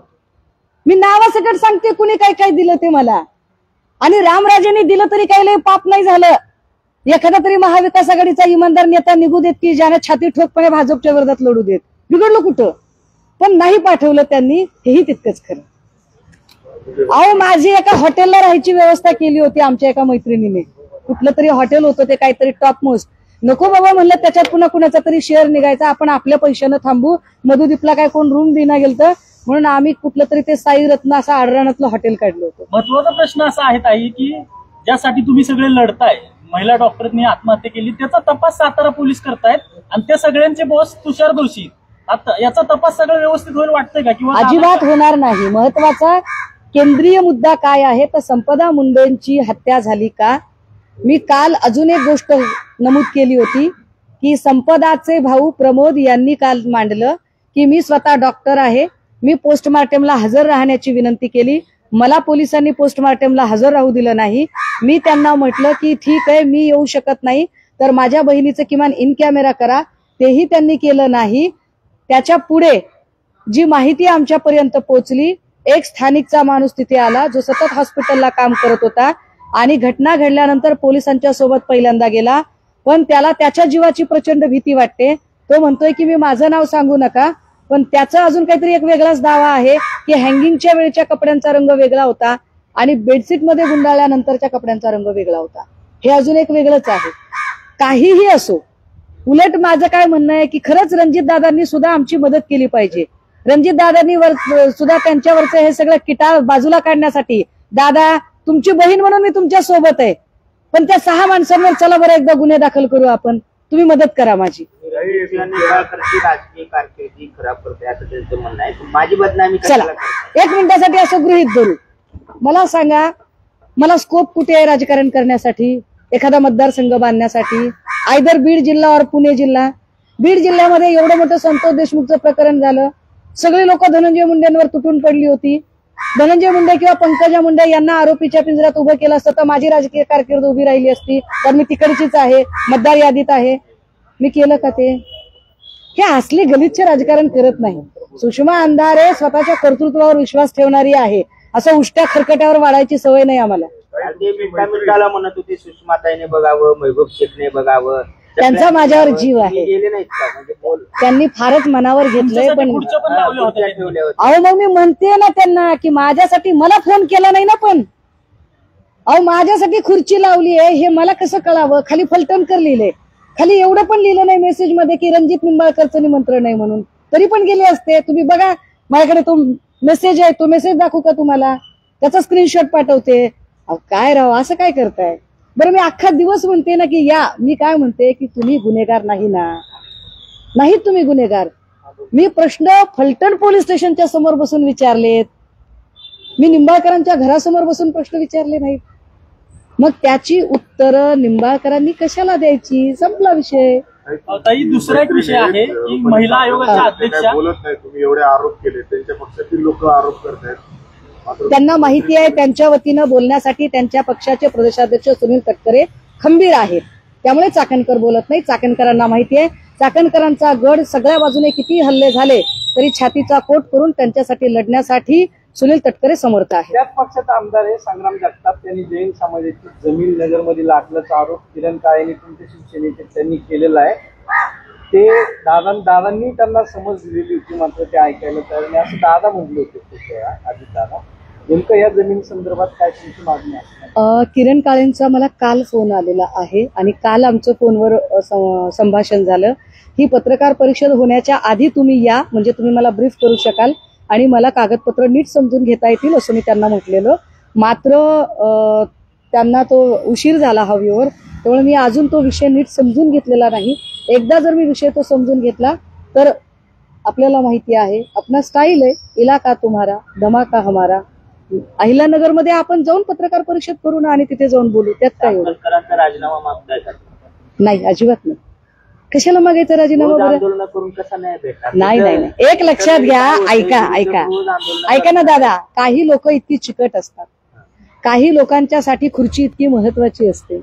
मी नावासकट सांगते कुणी काय काय दिलं ते मला. आणि रामराजेंनी दिलं तरी काही लय पाप नाही झालं. एखादा तरी महाविकास आघाडीचा इमानदार नेता निघू देत की ज्याने छाती ठोकपणे भाजपच्या विरोधात लढू देत, बिघडलं कुठं? पण नाही पाठवलं त्यांनी, हेही तितकंच खरं. अहो माझी एका हॉटेलला राहायची व्यवस्था केली होती आमच्या एका मैत्रिणीने. कुठलं तरी हॉटेल होतं ते काहीतरी टॉप मोस्ट. नको बाबा म्हणलं त्याच्यात पुन्हा कुणाचा तरी शेअर निघायचा, आपण आपल्या पैशानं थांबू. मधुदीपला काय कोण रूम देना गेलं म्हणून आम्ही कुठलं तरी ते साई रत्न असं आडराणातलं हॉटेल काढलं होतं. महत्वाचा प्रश्न असा आहे ताई की ज्यासाठी तुम्ही सगळे लढताय, महिला डॉक्टरनी आत्महत्या केली, त्याचा तपास सातारा पोलीस करतायत आणि त्या सगळ्यांचे बॉस तुषार दोषी. आता याचा तपास सगळं व्यवस्थित होईल वाटतंय का? किंवा अजिबात होणार नाही. महत्वाचा केंद्रीय मुद्दा काय आहे तर संपदा मुंडेंची हत्या झाली का? मी काल अजून एक गोष्ट नमूद केली होती की संपदाचे भाऊ प्रमोद यांनी काल मांडलं की मी स्वतः डॉक्टर आहे, मी पोस्टमार्टमला हजर राहण्याची विनंती केली. मला पोलिसांनी पोस्टमार्टमला हजर राहू दिलं नाही. मी त्यांना म्हटलं की ठीक आहे मी येऊ शकत नाही तर माझ्या बहिणीचं किमान इन कॅमेरा करा, तेही त्यांनी केलं नाही. त्याच्या पुढे जी माहिती आमच्यापर्यंत पोहोचली, एक स्थानिकचा माणूस तिथे आला जो सतत हॉस्पिटलला काम करत होता आणि घटना घडल्यानंतर पोलिसांच्या सोबत पहिल्यांदा गेला, पण त्याला त्याच्या जीवाची प्रचंड भीती वाटते. तो म्हणतोय की मी माझं नाव सांगू नका, पण त्याचा अजून काहीतरी एक वेगळाच दावा आहे की हँगिंगच्या वेळेच्या कपड्यांचा रंग वेगळा होता आणि बेडशीट मध्ये गुंडाळल्यानंतरच्या कपड्यांचा रंग वेगळा होता. हे अजून एक वेगळंच आहे. काहीही असो, उलट माझं काय म्हणणं आहे की खरंच रणजितदादांनी सुद्धा आमची मदत केली पाहिजे. रणजितदादांनी सुद्धा त्यांच्यावरचं हे सगळं किटाळ बाजूला काढण्यासाठी, दादा तुमची बहीण म्हणून मी तुमच्या सोबत आहे, पण त्या 6 माणसांवर चला बरं एकदा गुन्हे दाखल करू आपण, तुम्ही मदत करा माझी. राजकीय कारकिर्दी खराब करते असं त्यांचं म्हणणं आहे. माझी बदनामी चला 1 मिनिटासाठी असं गृहीत धरू. मला सांगा, मला स्कोप कुठे आहे राजकारण करण्यासाठी, एखादा मतदारसंघ बांधण्यासाठी? आयदर बीड जिल्हा और पुणे जिल्हा. बीड जिल्ह्यामध्ये एवढं मोठं संतोष देशमुखचं प्रकरण झालं, सगळी लोक धनंजय मुंडेंवर तुटून पडली होती. धनंजय मुंडे किंवा पंकजा मुंडे यांना आरोपीच्या पिंजऱ्यात उभं केलं असतं तर माझी राजकीय कारकीर्द उभी राहिली असती, तर मी तिकडचीच आहे, मतदार यादीत आहे. मी केलं का ते? हे असले गलिच्छ राजकारण करत नाही. सुषमा अंधारे स्वतःच्या कर्तृत्वावर विश्वास ठेवणारी आहे, असं उष्ट्या खरकट्यावर वाढायची सवय नाही आम्हाला. मिनिटाला म्हणत होती सुषमाताईने बघावं, महबूब शेखने बघावं. त्यांचा माझ्यावर जीव आहे. गेले नाहीत का? म्हणजे त्यांनी फारच मनावर घेतलंय. पण पुढच्या पण लावले होते. ठेवले होते. अहो मग मी म्हणते ना त्यांना की माझ्यासाठी मला फोन केला नाही ना. पण अहो माझ्यासाठी खुर्ची लावली आहे हे मला कसं कळावं? खाली फलटणकर लिहिलंय, खाली एवढं पण लिहिलं नाही मेसेज मध्ये की रणजित निंबाळकरचं निमंत्रण नाही म्हणून. तरी पण गेले असते. तुम्ही बघा माझ्याकडे तो मेसेज आहे, तो मेसेज दाखवू का तुम्हाला? त्याचा स्क्रीनशॉट पाठवते. अहो काय राव, असं काय करताय? बरं मी अख्खा दिवस म्हणते ना की या, मी काय म्हणते की तुम्ही गुन्हेगार नाही ना, नाहीत तुम्ही गुन्हेगार. मी प्रश्न फलटण पोलीस स्टेशनच्या समोर बसून विचारलेत, मी निंबाळकरांच्या घरासमोर बसून प्रश्न विचारले नाहीत. मग त्याची उत्तरं निंबाळकरांनी कशाला द्यायची? संपला विषय. ताई दुसरा एक विषय आहे की महिला आयोगाच्या अध्यक्षा बोलत नाही. तुम्ही एवढे आरोप केले, त्यांच्या पक्षातील लोक आरोप करतायत. त्यांना माहिती आहे त्यांच्या वतीनं बोलण्यासाठी त्यांच्या पक्षाचे प्रदेशाध्यक्ष सुनील तटकरे खंबीर आहेत, त्यामुळे चाकणकर बोलत नाही. चाकणकरांना माहिती आहे चाकणकरांचा गड सगळ्या बाजूने किती हल्ले झाले तरी छातीचा कोट करून त्यांच्यासाठी लढण्यासाठी सुनील तटकरे समर्थ आहे. त्याच पक्षाचा आमदार आहे संग्राम जगताप, त्यांनी जैन समाजाची जमीन नगरमध्ये लाटल्याचा आरोप किरण काळेंनी तुमच्या शिवसेनेचे त्यांनी केलेला आहे. ते दादांनी त्यांना समज दिलेली होती, मात्र ते ऐकायला तयार नाही असं दादा म्हटले होते आधी. दादा नेमकं या जमीन संदर्भात काय तुमची मागणी आहे? किरण काळेंचा मला काल फोन आलेला आहे आणि काल आमचं फोनवर संभाषण झालं. ही पत्रकार परिषद होण्याच्या आधी तुम्ही या, म्हणजे तुम्ही मला ब्रीफ करू शकाल आणि मला कागदपत्र नीट समजून घेता येतील असं मी त्यांना म्हटलेलं. मात्र त्यांना तो उशीर झाला हवेवर, त्यामुळे मी अजून तो विषय नीट समजून घेतलेला नाही. एकदा जर मी विषय तो समजून घेतला तर आपल्याला माहिती आहे अपना स्टाईल आहे, इलाका तुम्हारा धमाका हमारा. अहिल्यानगर मध्ये आपण जाऊन पत्रकार परिषद करू ना आणि तिथे जाऊन बोलू, त्यात काय एवढं? राजीनामा मागताय का? नाही, अजिबात नाही. कशाला मागायचं राजीनामा? बरं आंदोलन करून कसं नाही भेटणार? नाही. एक लक्षात घ्या, ऐका ना दादा, काही लोक इतकी चिकट असतात, काही लोकांच्यासाठी खुर्ची इतकी महत्वाची असते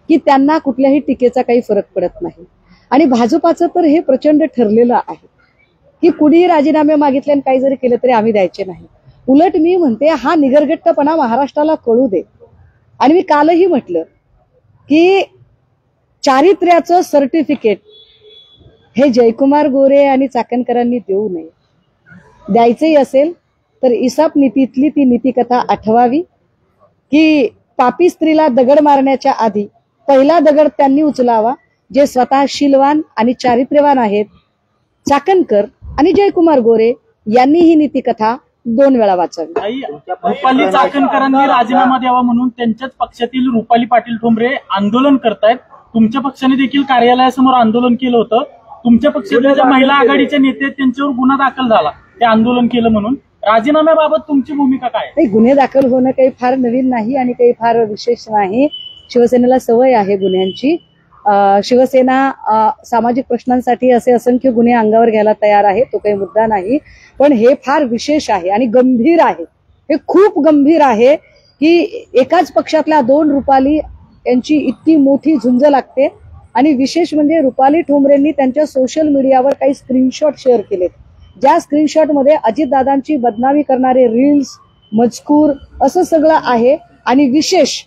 की त्यांना कुठल्याही टीकेचा काही फरक पडत नाही. आणि भाजपाचं तर हे प्रचंड ठरलेलं आहे की कुणीही राजीनामे मागितले आणि काही जरी केलं तरी आम्ही द्यायचे नाही. उलट मी म्हणते हा निगरगट्टपणा महाराष्ट्राला कळू दे. आणि मी कालही म्हटलं की चारित्र्याचं सर्टिफिकेट हे जयकुमार गोरे आणि चाकणकरांनी देऊ नये. द्यायचंही असेल तर इसाप नीतीतली ती नीतिकथा आठवावी की पापी स्त्रीला दगड मारण्याच्या आधी पहिला दगड त्यांनी उचलावा जे स्वतः शीलवान आणि चारित्र्यवान आहेत. चाकणकर आणि जयकुमार गोरे यांनी ही नीतिकथा 2 वेळा वाचावी. रुपाली चाकणकरांनी राजीनामा द्यावा म्हणून त्यांच्याच पक्षातील रुपाली पाटील ठोंबरे आंदोलन करतायत. तुमच्या पक्षाने देखील कार्यालयासमोर आंदोलन केलं होतं. तुमच्या पक्षातल्या ज्या महिला आघाडीचे नेते त्यांच्यावर गुन्हा दाखल झाला ते आंदोलन केलं म्हणून. राजीनाम्याबाबत तुमची भूमिका काय? गुन्हे दाखल होणं काही फार नवीन नाही आणि काही फार विशेष नाही. शिवसेनेला सवय आहे गुन्ह्यांची. शिवसेना सामाजिक प्रश्नांसाठी असे असंख्य गुन्हे अंगावर घ्यायला तयार आहे, तो काही मुद्दा नाही. पण हे फार विशेष आहे आणि गंभीर आहे. हे खूप गंभीर आहे की एकाच पक्षातल्या 2 रुपाली यांची इतकी मोठी झुंज लागते. आणि विशेष म्हणजे रुपाली ठोंबरेंनी त्यांच्या सोशल मीडियावर काही स्क्रीनशॉट शेअर केलेत, ज्या स्क्रीनशॉटमध्ये अजितदादांची बदनामी करणारे रील्स, मजकूर असं सगळं आहे. आणि विशेष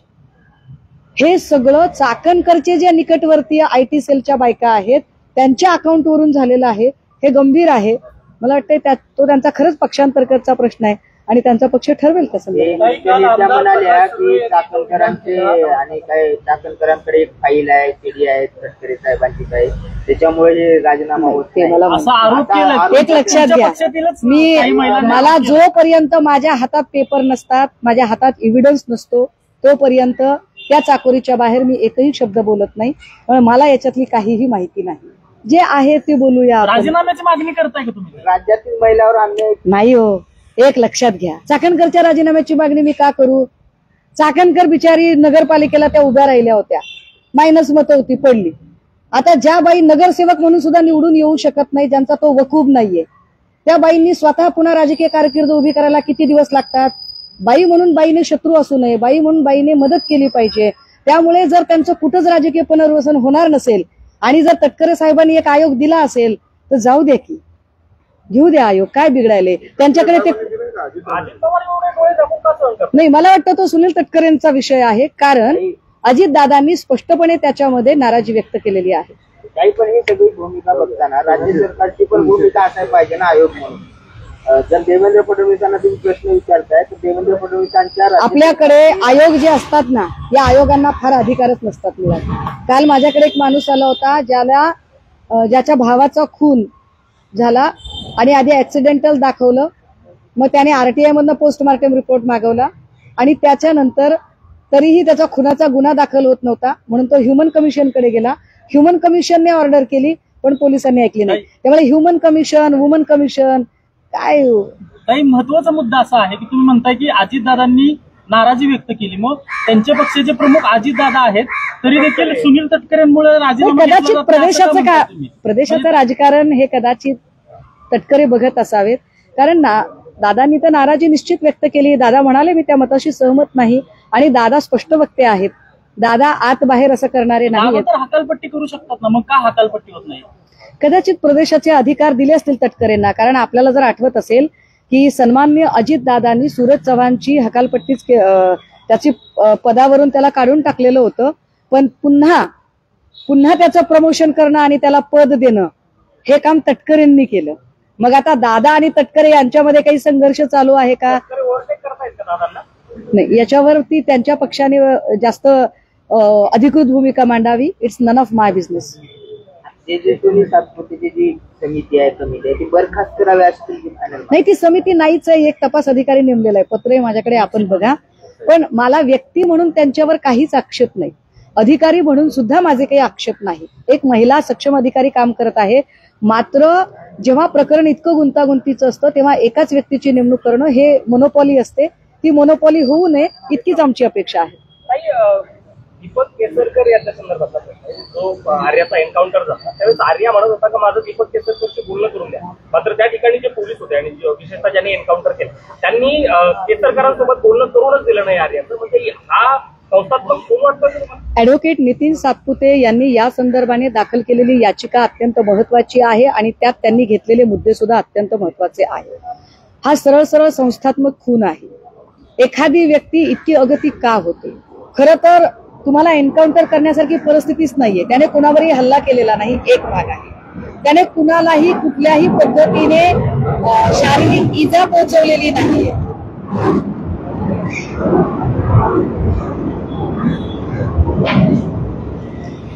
हे सगळं चाकणकरचे जे निकटवर्तीय IT सेलच्या बायका आहेत त्यांच्या अकाउंटवरून झालेलं आहे. हे गंभीर आहे. मला वाटतं तो त्यांचा खरंच पक्षांतर्गतचा प्रश्न आहे आणि त्यांचा पक्ष ठरवेल कसं. म्हणाल्या की चाकणकरांचे आणि काय चाकणकरांकडे एक फाईल आहे, CD आहे तटकरे साहेबांची काय, त्याच्यामुळे हे राजीनामा होत नाही. एक लक्षात घ्या, मला जोपर्यंत माझ्या हातात पेपर नसतात, माझ्या हातात एव्हिडन्स नसतो, तोपर्यंत त्या चाकोरीच्या बाहेर मी एकही शब्द बोलत नाही. मला याच्यातली काहीही माहिती नाही. जे आहे ते बोलूया. राजीनाम्याची मागणी करताय का तुम्ही? राज्यातील महिलावर अन्याय नाही हो. एक लक्षात घ्या, चाकणकरच्या राजीनाम्याची मागणी मी का करू? चाकणकर बिचारी नगरपालिकेला त्या उभ्या राहिल्या होत्या, मायनस मतं होती, पडली. आता ज्या बाई नगरसेवक म्हणून सुद्धा निवडून येऊ शकत नाही, ज्यांचा तो वकूब नाहीये, त्या बाईंनी स्वतः पुन्हा राजकीय कारकीर्द उभी करायला किती दिवस लागतात? बाई म्हणून बाईने शत्रू असू नये, बाई म्हणून बाईने मदत केली पाहिजे. त्यामुळे जर त्यांचं कुठंच राजकीय पुनर्वसन होणार नसेल आणि जर तटकरे साहेबांनी एक आयोग दिला असेल तर जाऊ द्या की, घेऊ द्या आयोग, काय बिघडायले त्यांच्याकडे. ते नाही, मला वाटतं तो सुनील तटकरेंचा विषय आहे, कारण अजितदादांनी स्पष्टपणे त्याच्यामध्ये नाराजी व्यक्त केलेली आहे. काही पण ही सगळी भूमिका बघताना राज्य सरकारची पण भूमिका असायला पाहिजे ना आयोग म्हणून. जर देवेंद्र फडणवीसांना तुम्ही प्रश्न विचारताय तर देवेंद्र फडणवीसांच्या आपल्याकडे आयोग जे असतात ना, या आयोगांना फार अधिकारच नसतात मिळत. काल माझ्याकडे एक माणूस आला होता ज्याच्या भावाचा खून झाला आणि आधी ऍक्सिडेंटल दाखवलं, मग त्याने आरटीआय मधनं पोस्टमार्टम रिपोर्ट मागवला आणि त्याच्यानंतर तरीही त्याचा खुनाचा गुन्हा दाखल होत नव्हता म्हणून तो ह्युमन कमिशनकडे गेला. ह्युमन कमिशनने ऑर्डर केली पण पोलिसांनी ऐकली नाही. त्यामुळे ह्युमन कमिशन, वुमन कमिशन काय. काही महत्वाचा मुद्दा असा आहे की तुम्ही म्हणताय की अजितदादांनी नाराजी व्यक्त केली, मग त्यांच्या पक्षाचे प्रमुख अजितदादा आहेत तरी देखील सुनील तटकरेंमुळे राजीनामा घेतला कदाचित जातो. प्रदेशाचं राजकारण हे कदाचित तटकरे बघत असावेत, कारण दादांनी तर नाराजी निश्चित व्यक्त केली. दादा म्हणाले मी त्या मताशी सहमत नाही आणि दादा स्पष्ट वक्ते आहेत. दादा आत बाहेर असं करणारे नाही. तर हकालपट्टी करू शकतात ना, मग का हकालपट्टी होत नाही? कदाचित प्रदेशाचे अधिकार दिले असतील तटकरेंना, कारण आपल्याला जर आठवत असेल की सन्माननीय अजितदादांनी सूरज चव्हाणची हकालपट्टीच त्याची पदावरून त्याला काढून टाकलेलं होतं, पण पुन्हा त्याचं प्रमोशन करणं आणि त्याला पद देणं हे काम तटकरेंनी केलं. मग आता दादा आणि तटकरे यांच्यामध्ये काही संघर्ष चालू आहे का? नाही, याच्यावरती त्यांच्या पक्षाने जास्त अधिकृत भूमिका मांडावी. It's none of my business. जे सुनील सातपुतेची जी समिती आहे ती बरखास्त करावी असतील की फायनल? नाही, ती समिती नाहीच आहे. एक तपास अधिकारी नेमलेला आहे, पत्र आहे माझ्याकडे, आपण बघा. पण मला व्यक्ती म्हणून त्यांच्यावर काहीच आक्षेप नाही, अधिकारी म्हणून सुद्धा माझे काही आक्षेप नाही. एक महिला सक्षम अधिकारी काम करत आहे. मात्र जेव्हा प्रकरण इतकं गुंतागुंतीचं असतं तेव्हा एकाच व्यक्तीची नेमणूक करणं हे मोनोपॉली असते. ती मोनोपॉली होऊ नये इतकीच आमची अपेक्षा आहे. दीपक केसरकर याच्या संदर्भात जो आर्याचा एन्काउंटर झाला त्यावेळेस आर्या म्हणत होता का माझं दीपक केसरकरशी बोलणं करून द्या. मात्र त्या ठिकाणी जे पोलीस होते आणि विशेषतः ज्यांनी एन्काउंटर केलं त्यांनी केसरकरांसोबत बोलणं करूनच दिलं नाही आर्याचं. म्हणजे हा संस्थात्मक खून वाटतं. ऍडव्होकेट नितीन सातपुते यांनी या संदर्भाने दाखल केलेली याचिका अत्यंत महत्वाची आहे आणि त्यात त्यांनी घेतलेले मुद्दे सुद्धा अत्यंत महत्वाचे आहे. हा सरळ सरळ संस्थात्मक खून आहे. एखादी व्यक्ती इतकी अगती का होते? खरं तर तुम्हाला एन्काउंटर करण्यासारखी परिस्थितीच नाहीये. त्याने कुणावरही हल्ला केलेला नाही, एक भाग आहे. त्याने कुणालाही कुठल्याही पद्धतीने शारीरिक इजा पोहोचवलेली नाहीये.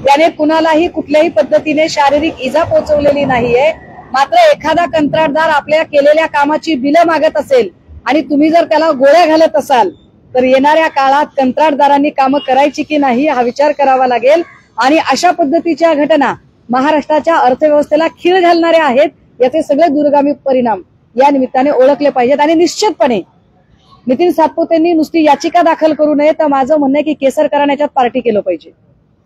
त्याने कुणालाही कुठल्याही पद्धतीने शारीरिक इजा पोहोचवलेली नाहीये. मात्र एखादा कंत्राटदार आपल्या केलेल्या कामाची बिलं मागत असेल आणि तुम्ही जर त्याला गोळ्या घालत असाल तर येणाऱ्या काळात कंत्राटदारांनी कामं करायची की नाही हा विचार करावा लागेल. आणि अशा पद्धतीच्या घटना महाराष्ट्राच्या अर्थव्यवस्थेला खीळ घालणाऱ्या आहेत. याचे सगळे दूरगामी परिणाम या निमित्ताने ओळखले पाहिजेत. आणि निश्चितपणे नितीन सातपुतेंनी नुसती याचिका दाखल करू नये, तर माझं म्हणणं आहे की केसरकरांना याच्यात पार्टी केलं पाहिजे.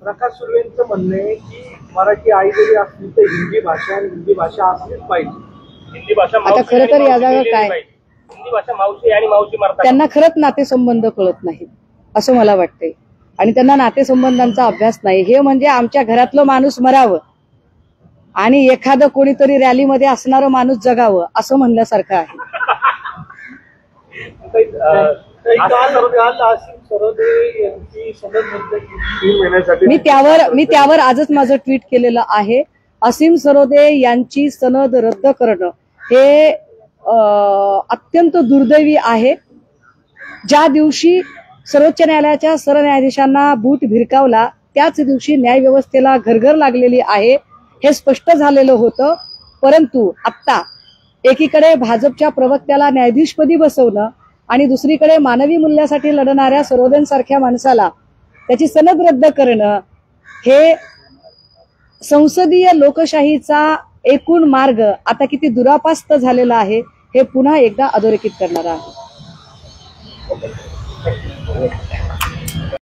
प्रकाश सुर्वेंचं म्हणणं आहे की मराठी आई जरी असली तर हिंदी भाषा आणि हिंदी भाषा असलीच पाहिजे. हिंदी भाषा आता खरं तर या जागा काय, हिंदी भाषा मावशी आणि मावशी मारतात. त्यांना खरंच नातेसंबंध कळत नाहीत असं मला वाटतंय. आणि त्यांना नातेसंबंधांचा अभ्यास नाही. हे म्हणजे आमच्या घरातलं माणूस मरावं आणि एखादं कोणीतरी रॅलीमध्ये असणारं माणूस जगावं असं म्हणल्यासारखं आहे. मी त्यावर आजच माझं ट्विट केलेलं आहे. असीम सरोदे यांची सनद रद्द करणं हे अत्यंत दुर्दैवी आहे. ज्या दिवशी सर्वोच्च न्यायालयाच्या सरन्यायाधीशांना बूट भिरकावला त्याच दिवशी न्यायव्यवस्थेला घरघर लागलेली आहे हे स्पष्ट झालेलं होतं. परंतु आत्ता एकीकडे भाजपच्या प्रवक्त्याला न्यायाधीशपदी बसवणं आणि दुसरीकडे मानवी मूल्यासाठी लढणाऱ्या सरोदेंसारख्या माणसाला त्याची सनद रद्द करणं हे संसदीय लोकशाहीचा एकूण मार्ग आता किती दुरापास्त झालेला आहे हे पुन्हा एकदा अधोरेखित करणारा आहे.